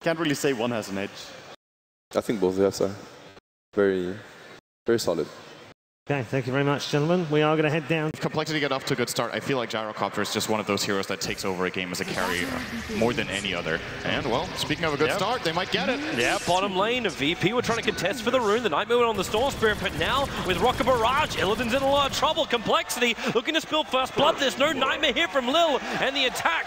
Can't really say one has an edge. I think both of us are very solid. Okay, thank you very much, gentlemen. We are going to head down. compLexity got off to a good start. I feel like Gyrocopter is just one of those heroes that takes over a game as a carry more than any other. And, well, speaking of a good start, they might get it. Yeah, bottom lane, VP were trying to contest for the rune. The Nightmare went on the Storm Spirit, but now with Rocket Barrage, Illidan's in a lot of trouble. compLexity looking to spill first blood. There's no Nightmare here from Lil, and the attack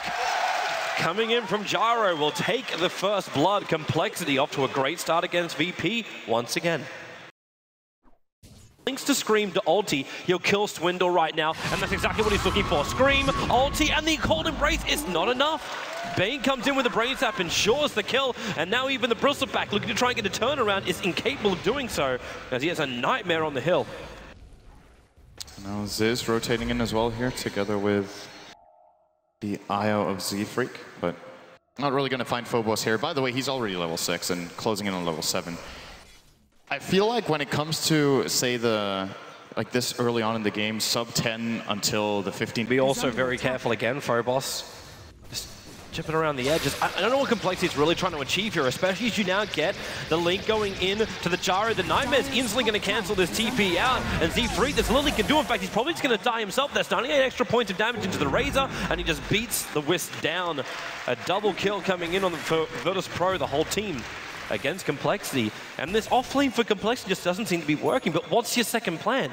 coming in from Gyro will take the first blood. compLexity off to a great start against VP once again. Links to Scream to ulti, he'll kill Swindle right now, and that's exactly what he's looking for. Scream, ulti, and the Cold Embrace is not enough. Bane comes in with a Brain Zap, ensures the kill, and now even the Bristleback looking to try and get a turnaround is incapable of doing so, as he has a Nightmare on the hill. Now Ziz rotating in as well here, together with the IO of Z-Freak, but not really going to find Phobos here. By the way, he's already level 6 and closing in on level 7. I feel like when it comes to, say, like this early on in the game, sub 10 until the 15. Be also very careful again, Phobos. Just chipping around the edges. I don't know what compLexity is really trying to achieve here, especially as you now get the link going in to the Gyro. The Nightmare's instantly going to cancel this TP out, and Z-Freak, there's little he can do. In fact, he's probably just going to die himself. There's 98 extra points of damage into the Razor, and he just beats the Wisp down. A double kill coming in on the Virtus.pro, the whole team against compLexity, and this offlane for compLexity just doesn't seem to be working. But what's your second plan?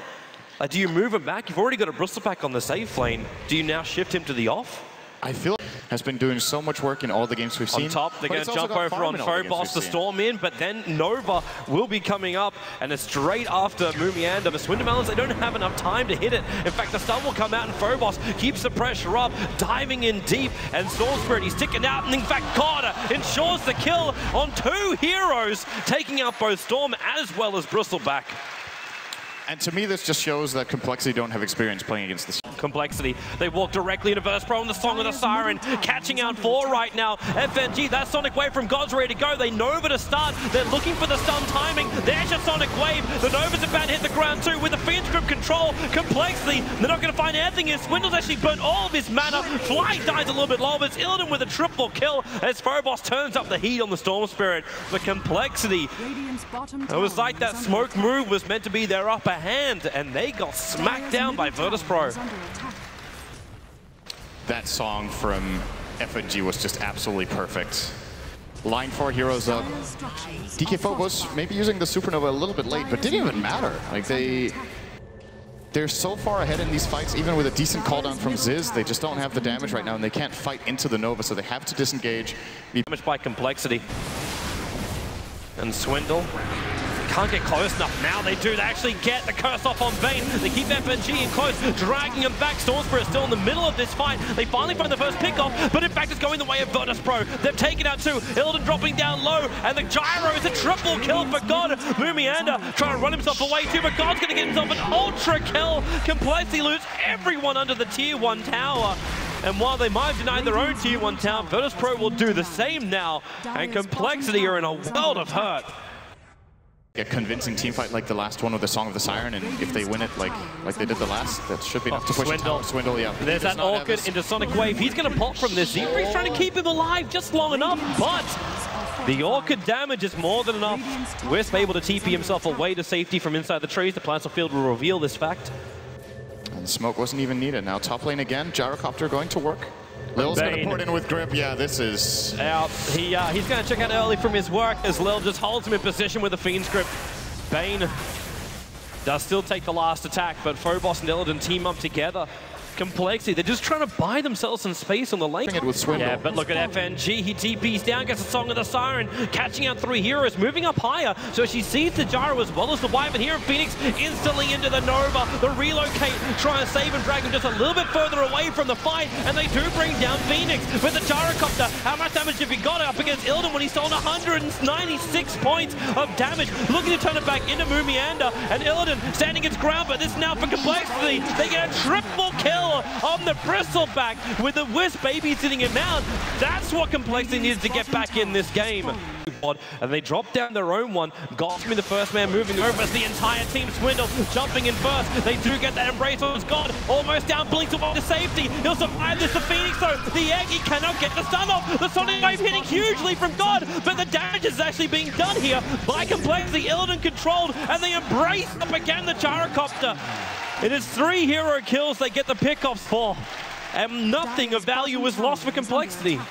Do you move him back? You've already got a Bristleback on the safe lane. Do you now shift him to the off? I feel has been doing so much work in all the games we've seen. On top, they're going to jump over on Phobos to storm in, but then Nova will be coming up, and it's straight after Mumianda. The Swindlemelons, they don't have enough time to hit it. In fact, the stun will come out, and Phobos keeps the pressure up, diving in deep, and Storm Spirit, he's sticking out, and in fact, Carter ensures the kill on 2 heroes, taking out both Storm as well as Bristleback. And to me, this just shows that compLexity don't have experience playing against this. compLexity, they walk directly into Virtus.pro and the Song of the Siren, catching out 4 right now. FNG, that Sonic Wave from God's ready to go. They Nova to start. They're looking for the stun timing. There's your Sonic Wave. The Nova's about to hit the ground too with the Fiend's Grip control. compLexity, they're not going to find anything here. Swindle's actually burnt all of his mana. Fly dies a little bit low, but it's Illidan with a triple kill as Phobos turns up the heat on the Storm Spirit. The compLexity, it was like that smoke move was meant to be their upper hand, and they got smacked down by Virtus.pro. That song from FNG was just absolutely perfect. Line 4 heroes up. DK Phobos maybe using the Supernova a little bit late, but didn't even matter. Like they're so far ahead in these fights, even with a decent cooldown from Ziz, they just don't have the damage right now, and they can't fight into the Nova, so they have to disengage. Damage by compLexity. And Swindle can't get close enough. Now they do. They actually get the curse off on Bane. They keep FNG in close, dragging him back. Storm Spirit still in the middle of this fight. They finally find the first pickoff, but in fact it's going the way of Virtus.pro. They've taken out 2. Illidan dropping down low, and the Gyro is a triple kill for God. Mumianda trying to run himself away too, but God's going to get himself an ultra kill. compLexity lose everyone under the tier 1 tower. And while they might have denied their own tier 1 tower, Virtus.pro will do the same now, and compLexity are in a world of hurt. A convincing team fight like the last one with the Song of the Siren, and if they win it like they did the last, that should be enough to push it. Swindle, yeah. There's that Orchid into Sonic Wave. He's going to pop from this. Z-Freak's trying to keep him alive just long enough, but the Orchid damage is more than enough. Wisp able to TP himself away to safety from inside the trees. The Plasma Field will reveal this fact. And smoke wasn't even needed. Now top lane again. Gyrocopter going to work. Lil's going to port in with grip. Yeah, this is out. He's going to check out early from his work as Lil just holds him in position with the Fiend's Grip. Bane does still take the last attack, but Phobos and Illidan team up together. compLexity, they're just trying to buy themselves some space on the lane. It with Swindle. Yeah, but look at FNG, he TPs down, gets the Song of the Siren, catching out 3 heroes, moving up higher, so she sees the Gyro as well as the Wyvern here, and Phoenix instantly into the Nova, the relocate, trying to save and drag him just a little bit further away from the fight, and they do bring down Phoenix with the Gyrocopter. How much damage have you got up against Illidan when he's stolen 196 points of damage, looking to turn it back into Mumianda, and Illidan standing his ground, but this is now for compLexity. They get a triple kill on the Bristleback with the Wisp babysitting him out. That's what compLexity needs to get back in this game. board, and they drop down their own one. God's been the first man moving over as the entire team Swindle jumping in first. They do get that embrace on his God. Almost down, blinks away to safety. He'll survive this. The Phoenix though, the egg, he cannot get the stun off. The Sonic Wave hitting hugely from God, but the damage is actually being done here by compLexity. Illidan controlled, and they embrace up again the Gyrocopter. It is 3 hero kills they get the pickoffs for, and nothing of value was lost for compLexity.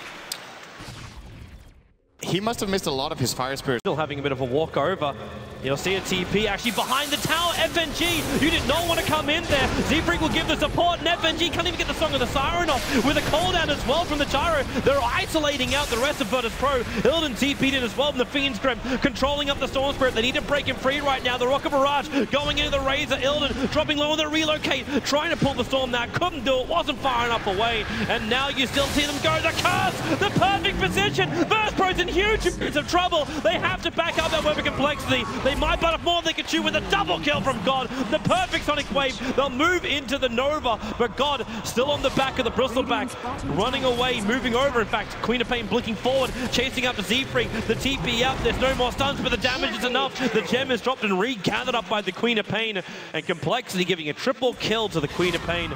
He must have missed a lot of his Fire Spirit. Still having a bit of a walkover. You'll see a TP actually behind the tower. FNG, you did not want to come in there. Z-Freak will give the support, and FNG can't even get the Song of the Siren off with a cooldown as well from the Gyro. They're isolating out the rest of Virtus.pro. Illidan TP'd in as well, and the Fiend's Grim controlling up the Storm Spirit. They need to break him free right now. The Rocket Barrage going into the Razor. Illidan dropping low on the relocate, trying to pull the Storm now. Couldn't do it, wasn't far enough away. And now you still see them go. The curse, the perfect position. Virtus.pro's in huge amounts of trouble. They have to back up that weapon compLexity. They might bite off more than they can chew with a double kill from God. The perfect Sonic Wave. They'll move into the Nova, but God still on the back of the Bristleback, running away, moving over. In fact, Queen of Pain blinking forward, chasing up to Z-Freak. The TP up. There's no more stuns, but the damage is enough. The gem is dropped and regathered up by the Queen of Pain, and compLexity giving a triple kill to the Queen of Pain.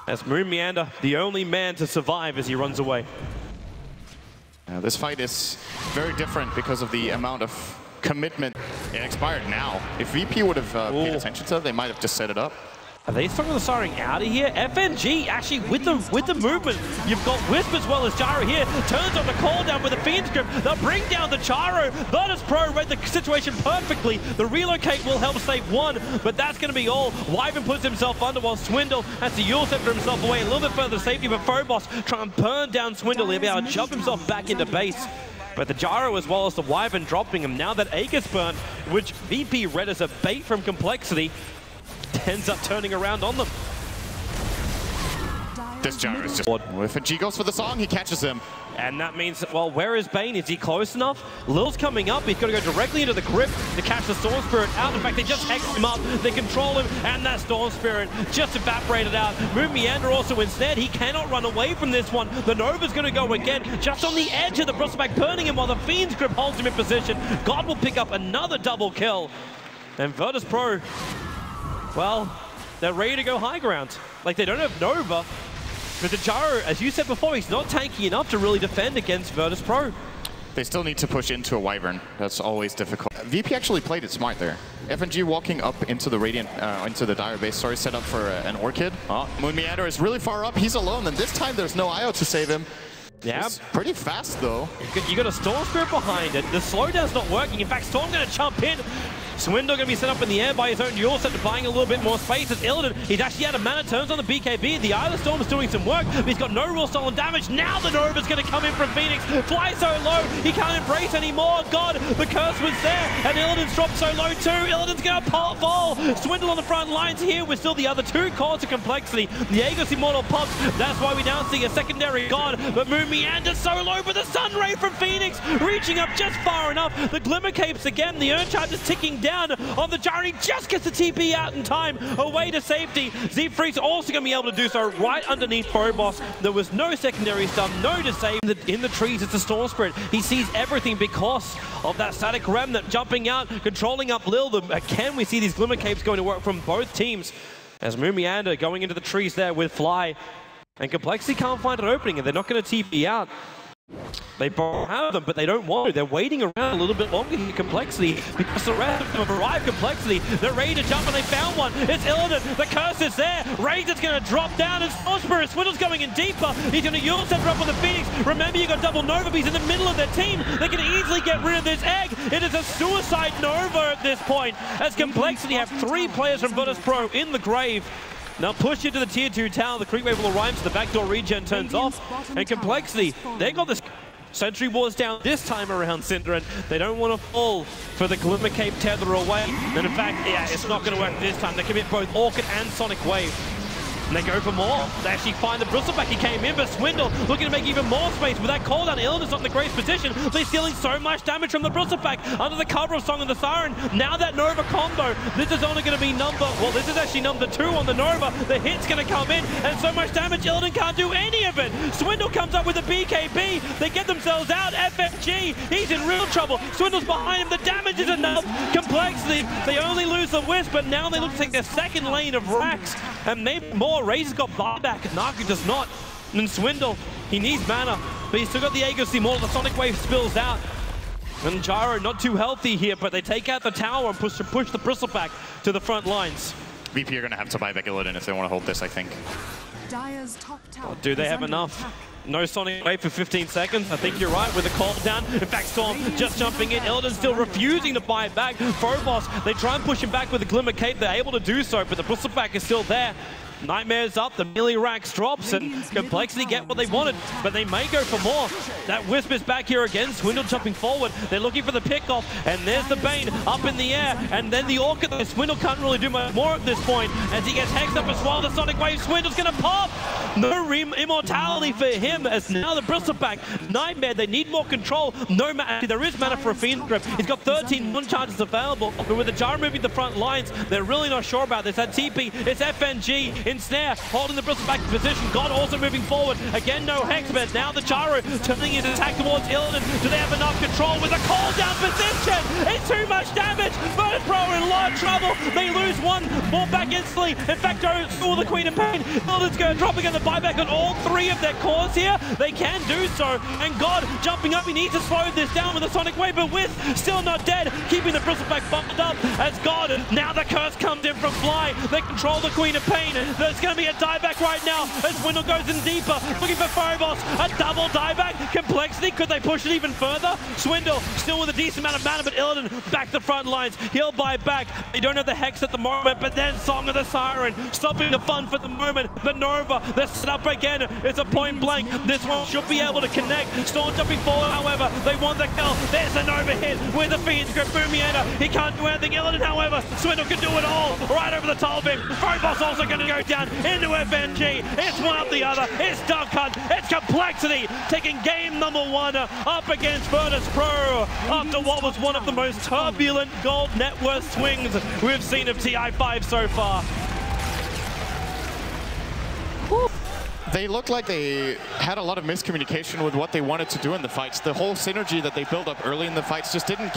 As Moon Meander, the only man to survive as he runs away. This fight is very different because of the amount of commitment. It expired now. If VP would have paid attention to it, they might have just set it up. Are they Song of the Siren out of here? FNG actually with the movement. You've got Wisp as well as Gyro here. Turns on the cooldown with the Fiend's Grip. They'll bring down the Gyro. Virtus.pro read the situation perfectly. The relocate will help save one, but that's going to be all. Wyvern puts himself under while Swindle has to Yule Scepter himself away a little bit further to safety, but Phobos try and burn down Swindle. He'll be able to jump himself back into base. But the Gyro as well as the Wyvern dropping him. Now that egg is burned, which VP read as a bait from compLexity, ends up turning around on them. This Gyro is just... If G goes for the song, he catches him. And that means, well, where is Bane? Is he close enough? Lil's coming up. He's got to go directly into the grip to catch the Storm Spirit out. In fact, they just hex him up. They control him, and that Storm Spirit just evaporated out. Moon Meander also instead. He cannot run away from this one. The Nova's going to go again, just on the edge of the Bristleback, burning him while the Fiend's Grip holds him in position. God will pick up another double kill. And Virtus.pro, well, they're ready to go high ground. Like, they don't have Nova. But the Gyro, as you said before, he's not tanky enough to really defend against Virtus.pro. They still need to push into a Wyvern. That's always difficult. VP actually played it smart there. FNG walking up into the Radiant, into the Dire base. Sorry, set up for an Orchid. Moon Meander is really far up. He's alone, and this time there's no IO to save him. Yeah, it's pretty fast though. You got a Storm Spirit behind it. The slowdown's not working. In fact, Storm's going to jump in. Swindle going to be set up in the air by his own Yule Scepter, buying a little bit more space as Illidan. He's actually out of mana, turns on the BKB. The Eye of the Storm is doing some work, but he's got no real stolen damage. Now the Nova's going to come in from Phoenix. Fly so low, he can't embrace anymore. God, the curse was there, and Illidan's dropped so low too. Illidan's going to fall. Swindle on the front lines here with still the other two cores of compLexity. The Aegis Immortal pops. That's why we now see a secondary God, but Moon Meander so low, but the Sun Ray from Phoenix reaching up just far enough. The Glimmer Capes again. The Urn Charge is ticking down on the Gyro. He just gets the TP out in time, away to safety. Z-Freak's also going to be able to do so right underneath Phobos. There was no secondary stun, no to save. In the trees, it's a Storm Spirit. He sees everything because of that static remnant jumping out, controlling up Lil. Again, we see these Glimmer Capes going to work from both teams. As Moon Meander going into the trees there with Fly. And compLexity can't find an opening, and they're not going to TP out. They both have them, but they don't want to. They're waiting around a little bit longer here, compLexity, because the rest of them have arrived. compLexity, they're ready to jump, and they found one. It's Illidan. The curse is there. Razor's going to drop down. It's Storm Spirit. Swindle's going in deeper. He's going to Yule Scepter up on the Phoenix. Remember, you got double Nova, but he's in the middle of their team. They can easily get rid of this egg. It is a suicide Nova at this point, as compLexity have 3 players from Virtus.pro in the grave. Now push into the tier 2 tower. The creep wave will arrive, so the backdoor regen turns off. And compLexity, they got this Sentry Wars down this time around, Cinder, and they don't want to fall for the Glimmer Cape tether away. And in fact, yeah, it's not going to work this time. They commit both Orchid and Sonic Wave. And they go for more. They actually find the bristleback. He came in, but Swindle looking to make even more space with that cooldown. Illidan's not in the greatest position. They're stealing so much damage from the bristleback under the cover of Song of the Siren. Now that Nova combo, this is only going to be this is actually number 2 on the Nova. The hit's going to come in, and so much damage, Illidan can't do any of it. Swindle comes up with a BKB. They get themselves out. FFG, he's in real trouble. Swindle's behind him. The damage is enough. compLexity, they only lose the Wisp, but now they look to take their second lane of racks. And maybe more. Razor's got buyback. Naga does not. And Swindle, he needs mana, but he's still got the Aegis more. The Sonic Wave spills out. And Gyro not too healthy here, but they take out the tower and push the bristleback to the front lines. VP are going to have to buy back Illidan if they want to hold this, I think. Dire's top tower Do they have enough? Attack. No Sonic Wave for 15 seconds. I think you're right with the call down. In fact, Storm just jumping in. Illidan still refusing to buy it back. Phobos, they try and push him back with the Glimmer Cape. They're able to do so, but the bristleback is still there. Nightmare's up, the melee racks drops, and compLexity get what they wanted, but they may go for more. That Wisp is back here again, Swindle jumping forward. They're looking for the pickoff, and there's the Bane up in the air, and then the Orchid. Swindle can't really do much more at this point, as he gets hexed up as well. The Sonic Wave, Swindle's gonna pop! No immortality for him, as now the bristleback. Nightmare, they need more control. No mana, there is mana for a Fiend Grip. He's got 13 non-charges available, but with the Jar moving the front lines, they're really not sure about this. That TP, it's FNG. Snare, holding the bristleback position. God also moving forward. Again, no Hex, but now the Charo turning his attack towards Illidan. Do they have enough control with a call down position? It's too much damage. Virtus.pro are in a lot of trouble. They lose one, fall back instantly. In fact, go the Queen of Pain. Illidan's going to drop again the buyback on all 3 of their cores here. They can do so. And God jumping up, he needs to slow this down with a Sonic Wave, but with still not dead, keeping the bristleback bumped up as God. Now the curse comes in from Fly. They control the Queen of Pain. There's going to be a dieback right now as Swindle goes in deeper, looking for Phobos. A double dieback. compLexity, could they push it even further? Swindle still with a decent amount of mana, but Illidan back the front lines. He'll buy back. They don't have the Hex at the moment, but then Song of the Siren stopping the fun for the moment. The Nova, they're set up again. It's a point blank. This one should be able to connect. Storm jumping forward, however, they want the kill. There's a Nova hit with the Fiend's Grip. Boomiator, he can't do anything. Illidan, however, Swindle can do it all. Right over the top of him. Phobos also going to go down into FNG. It's one up the other. It's Duck Hunt. It's compLexity taking game number 1 up against Virtus.pro after what was one of the most turbulent gold net worth swings we've seen of TI5 so far. They looked like they had a lot of miscommunication with what they wanted to do in the fights. The whole synergy that they built up early in the fights just didn't